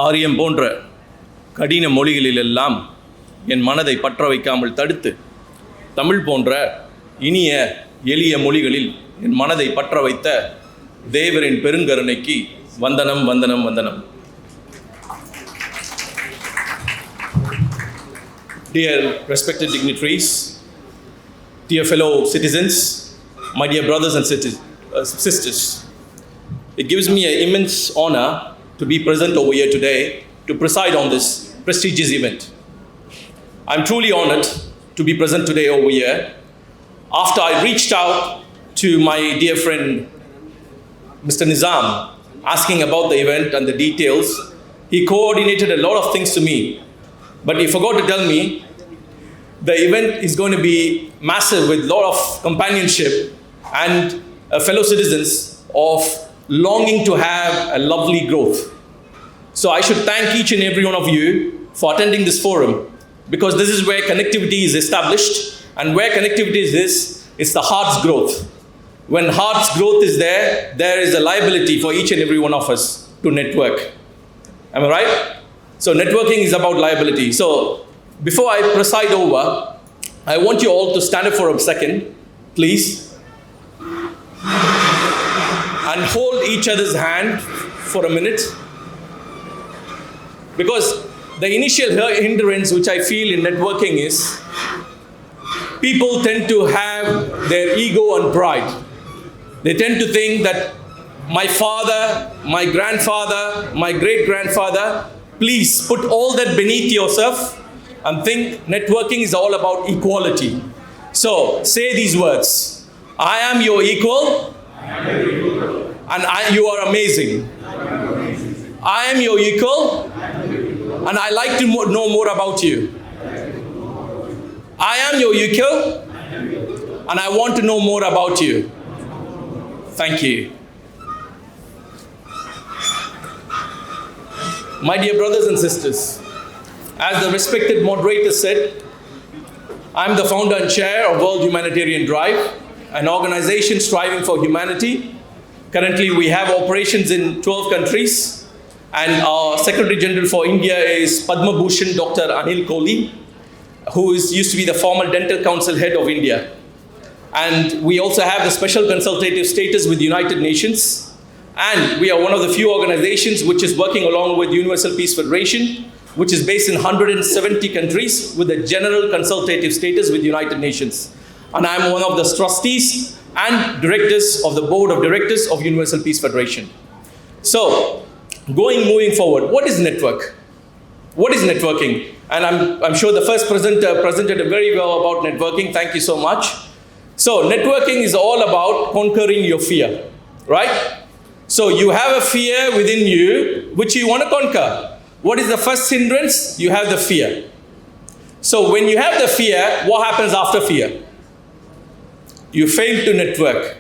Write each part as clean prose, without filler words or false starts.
ஆரியம் போன்ற கடின மொழிகளிலெல்லாம் என் மனதை பற்ற வைக்காமல் தடுத்து, தமிழ் போன்ற இனிய எளிய மொழிகளில் என் மனதை பற்ற வைத்த தேவரின் பெருங்கருணைக்கு வந்தனம் வந்தனம் வந்தனம். Dear respected dignitaries, dear fellow citizens, my dear brothers and sisters, it gives me an immense honor to be present over here today to preside on this prestigious event. I'm truly honored to be present today over here. After I reached out to my dear friend Mr. Nizam asking about the event and the details, he coordinated a lot of things to me, but he forgot to tell me the event is going to be massive with a lot of companionship and fellow citizens of longing to have a lovely growth. So I should thank each and every one of you for attending this forum, because this is where connectivity is established, and where connectivity is this, it's the heart's growth. When heart's growth is there, there is a liability for each and every one of us to network. Am I right? So networking is about liability. So before I preside over, I want you all to stand up for a second, please, and hold each other's hand for a minute. Because the initial hindrance which I feel in networking is people tend to have their ego and pride. They tend to think that my father, my grandfather, my great-grandfather, please put all that beneath yourself and think networking is all about equality. So say these words: I am your equal, and you are amazing. I am your equal, and I like to know more about you. I am your equal, and I want to know more about you. Thank you. My dear brothers and sisters, as the respected moderator said, I am the founder and chair of World Humanitarian Drive, an organization striving for humanity. Currently, we have operations in 12 countries, and our Secretary General for India is Padma Bhushan Dr. Anil Kohli, who used to be the former Dental Council head of India. And we also have the special consultative status with the United Nations. And we are one of the few organizations which is working along with Universal Peace Federation, which is based in 170 countries with a general consultative status with the United Nations. And I'm one of the trustees and directors of the board of directors of Universal Peace Federation. So, moving forward, what is network? What is networking? And I'm sure the first presenter presented very well about networking. Thank you so much. So networking is all about conquering your fear, right? So you have a fear within you which you want to conquer. What is the first hindrance? You have the fear. So when you have the fear, what happens after fear? You fail to network,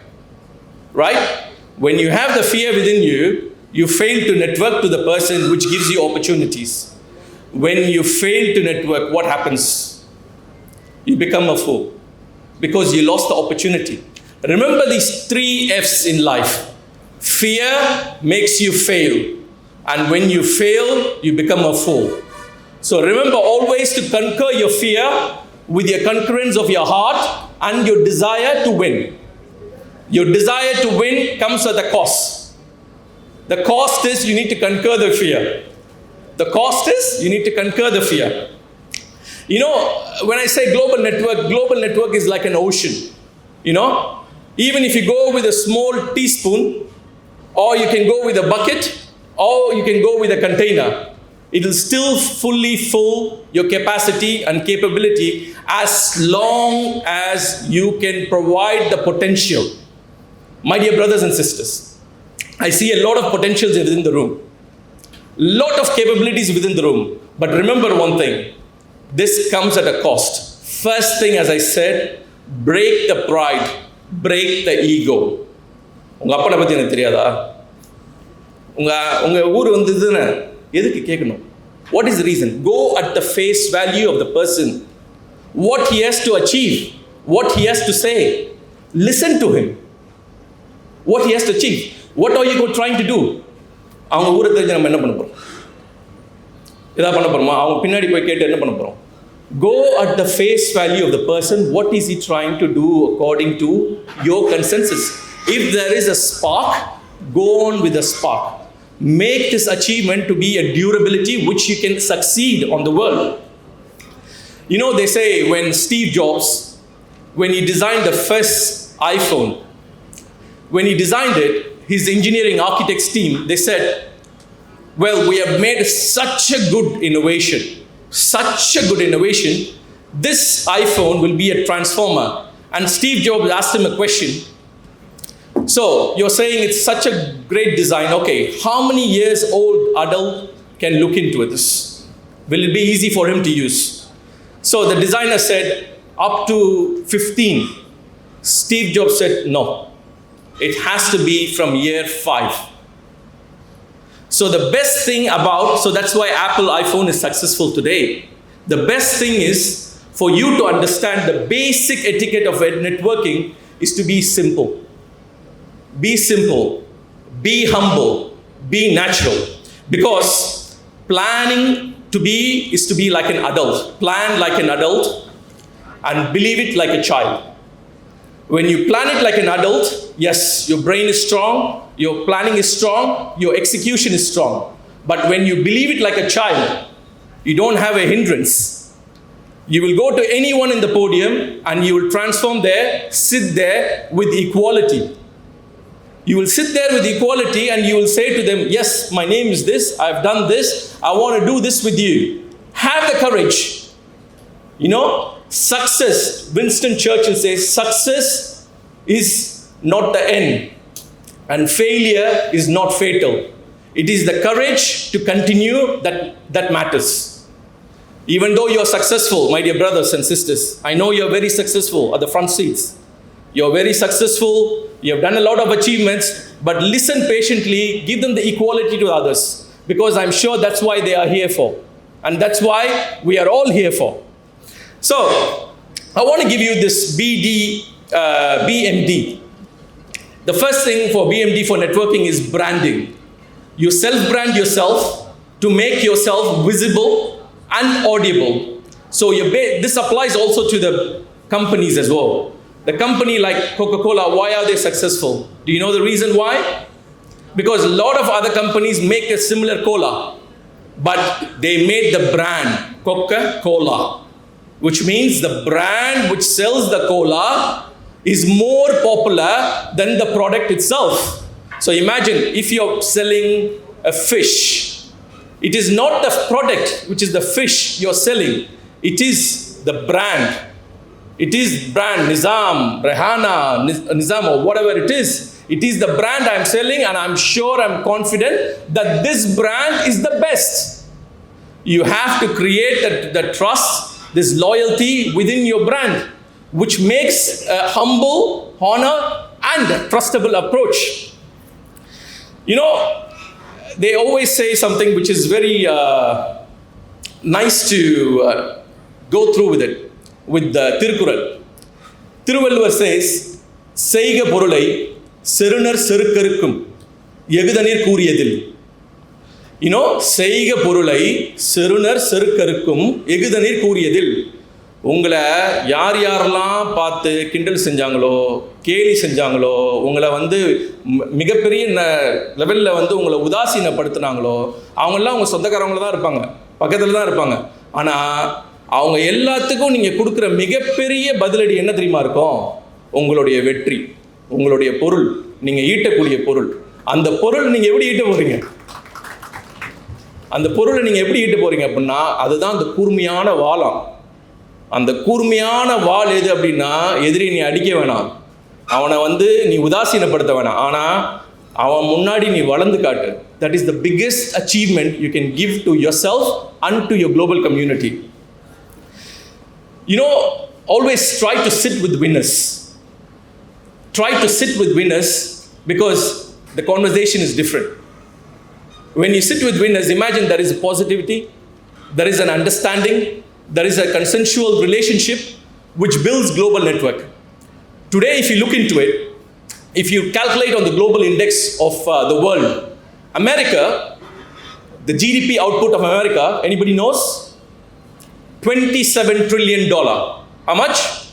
right? When you have the fear within you, you fail to network to the person which gives you opportunities. When you fail to network, what happens? You become a fool because you lost the opportunity. Remember these 3 F's in life. Fear makes you fail. And when you fail, you become a fool. So remember always to conquer your fear with your concurrence of your heart and your desire to win. Your desire to win comes at a cost. The cost is you need to conquer the fear. The cost is you need to conquer the fear. You know, when I say global network is like an ocean. You know, even if you go with a small teaspoon, or you can go with a bucket, or you can go with a container, it will still fully fill your capacity and capability as long as you can provide the potential. My dear brothers and sisters, I see a lot of potentials within the room. Lot of capabilities within the room. But remember one thing, this comes at a cost. First thing, as I said, break the pride, break the ego. உங்க அப்பனை பத்தி எனக்கு தெரியாதா? உங்க ஊர் வந்ததுன்னு எதுக்கு கேட்கணும்? What is the reason? Go at the face value of the person. What he has to achieve, what he has to say. Listen to him. What he has to achieve. What are you trying to do? அவங்க ஊரை தெரிஞ்சு நம்ம என்ன பண்ண போறோம்? இதாக பண்ண போகிறோமா? அவங்க பின்னாடி போய் கேட்டு என்ன பண்ண போகிறோம்? Go at the face value of the person. What is he trying to do according to your consensus? If there is a spark, go on with the spark. Make this achievement to be a durability which you can succeed on the world. You know, they say when Steve Jobs, when he designed the first iPhone, when he designed it, his engineering architects team, they said, well, we have made such a good innovation, this iPhone will be a transformer. And Steve Jobs asked him a question. So, you're saying it's such a great design. Okay, how many years old adult can look into this? Will it be easy for him to use? So, the designer said, up to 15. Steve Jobs said, no. It has to be from year 5. So the best thing about, so that's why Apple iPhone is successful today. The best thing is for you to understand the basic etiquette of networking is to be simple. Be simple, be humble, be natural. Because planning is to be like an adult. Plan like an adult and believe it like a child. When you plan it like an adult, yes, your brain is strong, your planning is strong, your execution is strong. But when you believe it like a child, you don't have a hindrance. You will go to anyone in the podium and you will transform there, sit there with equality. You will sit there with equality and you will say to them, yes, my name is this, I've done this, I want to do this with you. Have the courage. You know, success, Winston Churchill says, success is not the end and failure is not fatal. It is the courage to continue that matters. Even though you're successful, my dear brothers and sisters, I know you're very successful at the front seats. You're very successful, you have done a lot of achievements, but listen patiently, give them the equality to others, because I'm sure that's why they are here for. And that's why we are all here for. So, I want to give you this BMD. The first thing for BMD for networking is branding. You self-brand yourself to make yourself visible and audible. So, this applies also to the companies as well. The company like Coca-Cola, why are they successful? Do you know the reason why? Because a lot of other companies make a similar cola, but they made the brand Coca-Cola, which means the brand which sells the cola is more popular than the product itself. So imagine if you're selling a fish, it is not the product which is the fish you're selling, it is the brand. It is brand, Nizam, Rehana, Nizam or whatever it is. It is the brand I'm selling and I'm sure, I'm confident that this brand is the best. You have to create the trust, this loyalty within your brand, which makes a humble, honor and trustable approach. You know, they always say something which is very nice to go through with it. With the Tirukkural. Thiruvalluvar says, Seiga porulai serunar serukkarukkum egudanir kooriyadil. You know, Seiga porulai serunar serukkarukkum egudanir kooriyadil. உங்களை யார் யாரெல்லாம் பார்த்து கிண்டல் செஞ்சாங்களோ, கேலி செஞ்சாங்களோ, உங்களை வந்து மிகப்பெரிய லெவலில் வந்து உங்களை உதாசீனப்படுத்தினாங்களோ, அவங்கெல்லாம் உங்கள் சொந்தக்காரவங்கள தான் இருப்பாங்க, பக்கத்தில் தான் இருப்பாங்க. ஆனால் அவங்க எல்லாத்துக்கும் நீங்கள் கொடுக்குற மிகப்பெரிய பதிலடி என்ன தெரியுமா இருக்கும்? உங்களுடைய வெற்றி, உங்களுடைய பொருள், நீங்கள் ஈட்டக்கூடிய பொருள். அந்த பொருள் நீங்கள் எப்படி ஈட்ட போகிறீங்க? அந்த பொருளை நீங்கள் எப்படி ஈட்ட போகிறீங்க அப்படின்னா, அதுதான் அந்த கூர்மையான வாளாம். அந்த கூர்மையான வாள் எது அப்படின்னா, எதிரி நீ அடிக்க வேணாம், அவனை வந்து நீ உதாசீனப்படுத்த வேணாம், ஆனால் அவன் முன்னாடி நீ வளர்ந்து காட்டு. That is the biggest achievement you can give to yourself and to your global community. You know, always try to sit with winners. Try to sit with winners because the conversation is different. When you sit with winners, imagine there is a positivity, there is an understanding, there is a consensual relationship which builds global network. Today, if you look into it, if you calculate on the global index of the world, America, The GDP output of America, anybody knows? $27 trillion. How much?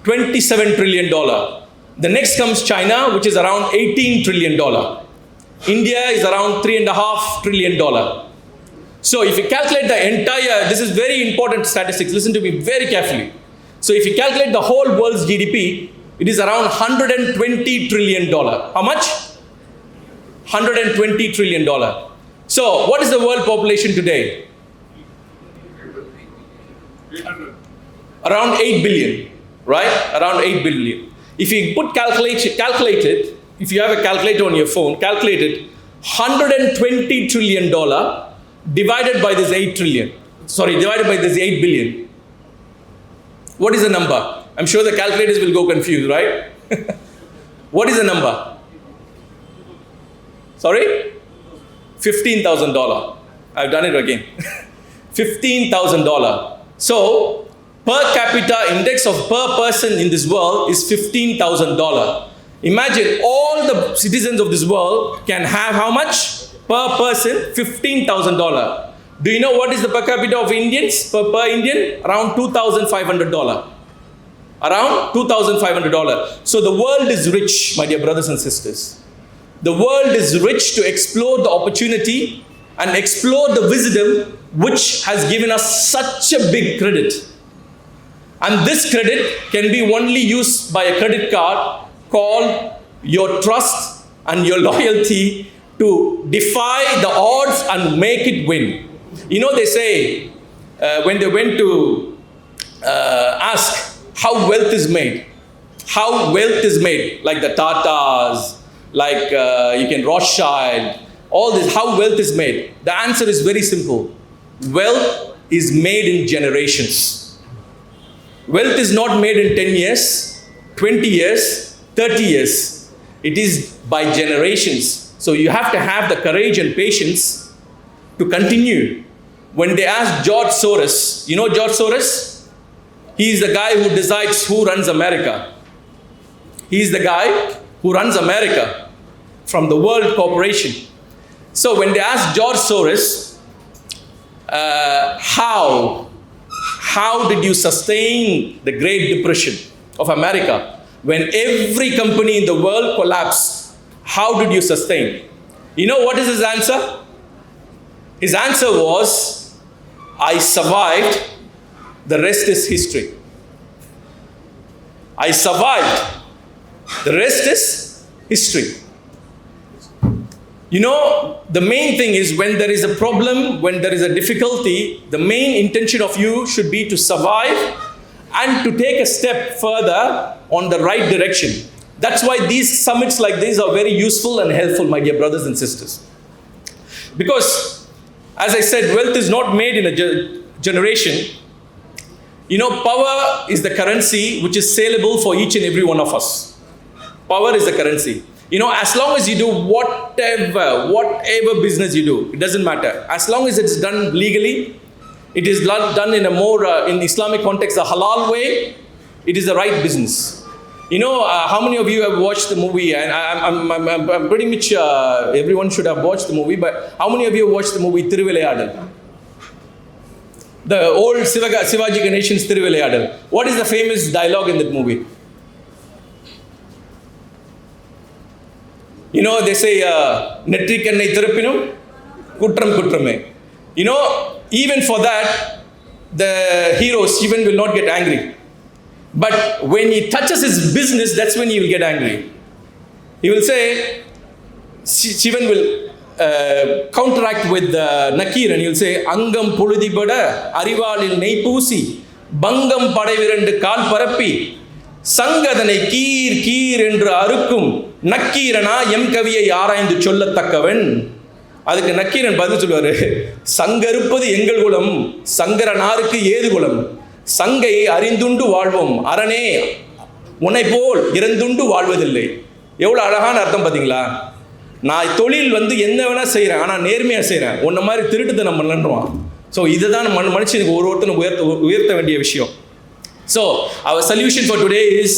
$27 trillion. The next comes China, which is around $18 trillion. India is around $3.5 trillion. So if you calculate the entire, this is very important statistics, listen to me very carefully. So if you calculate the whole world's GDP, it is around $120 trillion. How much? $120 trillion. So what is the world population today? 800. Around 8 billion, right? Around 8 billion. If you calculate it, if you have a calculator on your phone, calculate it, $120 trillion divided by this 8 trillion. Sorry, divided by this 8 billion. What is the number? I'm sure the calculators will go confused, right? What is the number? Sorry? $15,000. I've done it again. $15,000. So, per capita index of per person in this world is $15,000. Imagine all the citizens of this world can have how much? Per person, $15,000. Do you know what is the per capita of Indians? Per Indian? Around $2,500. Around $2,500. So the world is rich, my dear brothers and sisters. The world is rich to explore the opportunity and explore the wisdom which has given us such a big credit. And this credit can be only used by a credit card called your trust and your loyalty to defy the odds and make it win. You know, they say when they went to ask how wealth is made, like the Tatas, like you can Rothschild, all this, how wealth is made. The answer is very simple. Wealth is made in generations. Wealth is not made in 10 years, 20 years, 30 years. It is by generations. So you have to have the courage and patience to continue. When they asked George Soros, you know George Soros? He is the guy who decides who runs America. He is the guy who runs America from the World Corporation. So when they asked George Soros, how did you sustain the Great Depression of America? When every company in the world collapsed, how did you sustain? You know what is his answer? His answer was, I survived, the rest is history. I survived, the rest is history. You know, the main thing is when there is a problem, when there is a difficulty, the main intention of you should be to survive and to take a step further on the right direction. That's why these summits like these are very useful and helpful, my dear brothers and sisters. Because, as I said, wealth is not made in a generation. You know, power is the currency which is saleable for each and every one of us. Power is the currency. You know, as long as you do whatever business you do, it doesn't matter. As long as it's done legally, it is done in a more, in Islamic context, a halal way, it is the right business. You know, how many of you have watched the movie? And I'm pretty much, everyone should have watched the movie, but how many of you have watched the movie Thiruvilayadal? The old Sivaji Ganeshan's Thiruvilayadal. What is the famous dialogue in that movie? You know, they say, Netri kannai thirappinum, kutram kutrame. You know, even for that, the hero, Sivan, will not get angry. But when he touches his business, that's when he will get angry. He will say, Sivan will counteract with Nakir and he will say, Angam puludi bada, arivalil nei poosi, bangam padavirandu kaal parappi, Sangadanai kீர் என்று அறுக்கும் நக்கீரனா M கவியை ஆராய்ந்து சொல்லத்தக்கவன். அதுக்கு நக்கீரன் பதில் சொல்வாரு, சங்கருப்பது எங்கள் குலம், சங்கரனாருக்கு ஏது குலம், சங்கை அறிந்துண்டு வாழ்வோம், அரணே உன்னை போல் இறந்துண்டு வாழ்வதில்லை. எவ்வளோ அழகான அர்த்தம் பார்த்தீங்களா? நான் தொழில் என்ன வேணா செய்கிறேன், ஆனால் நேர்மையாக செய்கிறேன், உன்ன மாதிரி திருட்டுத்தனம் பண்ணலன்றான். ஸோ இதுதான் மனுஷனுக்கு ஒருத்தனை உயர்த்த வேண்டிய விஷயம். So, our solution for today is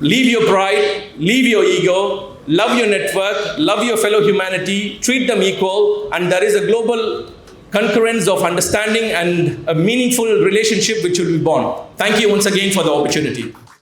Leave your pride, leave your ego, love your network, love your fellow humanity, treat them equal, and there is a global concurrence of understanding and a meaningful relationship which will be born. Thank you once again for the opportunity.